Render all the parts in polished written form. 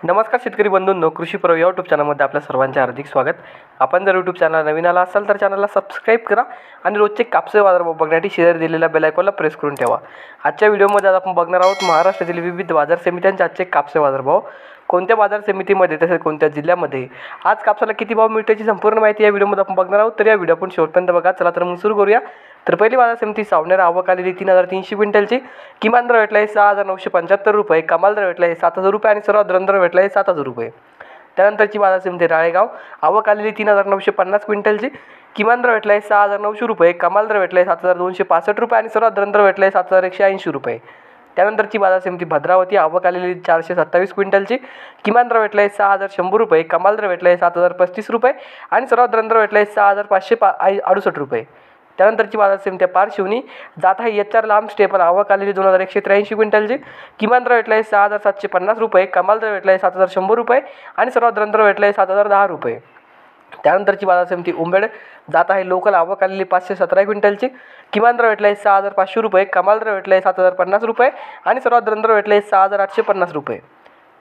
नमस्कार शेतकरी बंधूंनो, कृषी पर्व यूट्यूब चॅनलमध्ये आपल्या सर्वांचे हार्दिक स्वागत। आपण जर यूट्यूब चॅनल नवीन आला असाल तर चॅनलला सबस्क्राईब करा आणि रोजचे कापसे बाजारभाव बघण्यासाठी शेअर दिलेल्या बेल आयकॉनला प्रेस करून ठेवा। आजच्या व्हिडिओमध्ये आज आपण बघणार आहोत महाराष्ट्रातील विविध बाजार समित्यांचे आजचे कापसे बाजारभाव, कोणत्या बाजार समितीमध्ये तसेच कोणत्या जिल्ह्यामध्ये आज कापसाला किती भाव मिळते याची संपूर्ण माहिती या व्हिडिओमध्ये आपण बघणार आहोत। तर या व्हिडिओ आपण शेवटपर्यंत बघा। चला तर मग सुरू करूया। तर पहिली बाजार समिती सावनेर, आवक आलेली 3300 क्विंटलची, किमान दर भेटला आहे 6975 रुपये, कमाल दर भेटला आहे 7000 रुपये आणि सर्वात दर भेटला आहे 7000 रुपये। त्यानंतरची बाजार समिती राळेगाव, आवक आलेली 3950 क्विंटलची, किमान दर भेटला आहे 6900 रुपये, कमाल दर भेटला आहे 7265 रुपये आणि सर्वात दर भेटला आहे 7180 रुपये। त्यानंतरची बाजार समिती भद्रावती, आवक आलेली 427 क्विंटलची, किमान दर भेटला आहे 6100 रुपये, कमाल दर भेटला आहे 7035 रुपये आणि सर्वात दर भेटला आहे 6568 रुपये। त्यानंतरची बाजार समिती पारशिवनी, जात आहे HR लांब स्टेपल, आवक आलेली 2183 क्विंटलची, किमान दर भेटला आहे 6750 रुपये, कमाल दर भेटला आहे 7100 रुपये आणि सर्वात दर भेटला आहे 7010 रुपये। त्यानंतरची बाजार समिती उंबेड, जात आहे लोकल, आवक आलेली 517 क्विंटलची, किमान दर भेटला आहे 6500 रुपये, कमाल दर भेटला आहे 7050 रुपये आणि सर्वात दर भेटला आहे 6850 रुपये।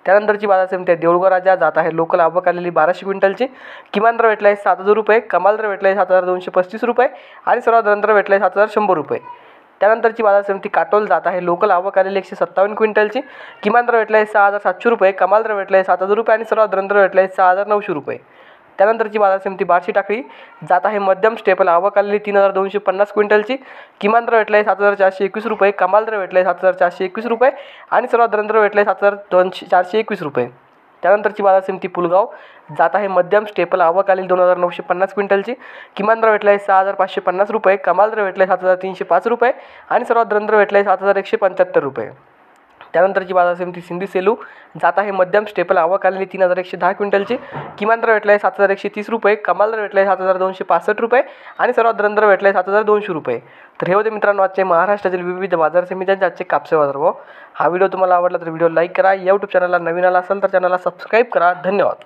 त्यानंतरची बाजार समिती देऊळगाव राजा, जात आहे लोकल, आवक आलेली 1200 क्विंटलची, किमान दर भेटला आहे 7000 रुपये, कमाल दर भेटला आहे 7235 रुपये आणि सर्वात दर भेटला आहे 7100 रुपये। त्यानंतरची बाजार समिती काटोल, जात आहे लोकल, आवक आलेली 157 क्विंटलची, किमान दर भेटला आहे 6700 रुपये, कमाल दर भेटला आहे 7000 रुपये आणि सर्वात दर भेटला आहे 6900 रुपये। त्यानंतरची बाजार समिती बार्शी टाकळी, जात आहे मध्यम स्टेपल, आवक आलेली 3250 क्विंटलची, किमान दर भेटला आहे 7421 रुपये, कमाल दर भेटला आहे 7421 रुपये आणि सर्वात दर भेटला आहे 7421 रुपये। त्यानंतरची बाजार समिती पुलगाव, जात आहे मध्यम स्टेपल, आवक आलेली 2950 क्विंटलची, किमान दर भेटला आहे 6550 रुपये, कमाल दर भेटला आहे 7305 रुपये आणि सर्वात दर भेटला आहे 7175 रुपये। त्यानंतरची बाजार समिती सिंधी सेलू, जात आहे मध्यम स्टेपल, आवक आलेली 3110 क्विंटलची, किमान दर भेटला आहे 7130 रुपये, कमाल दर भेटला आहे 7265 रुपये आणि सर्वात दर भेटला आहे 7200 रुपये। तर हे होते मित्रांनो आजचे महाराष्ट्रातील विविध बाजार समित्यांचे आजचे कापसे बाजारभाव। हा व्हिडिओ तुम्हाला आवडला तर व्हिडिओ लाईक करा, यूट्यूब चॅनलला नवीन आला असेल तर चॅनलला सबस्क्राईब करा। धन्यवाद।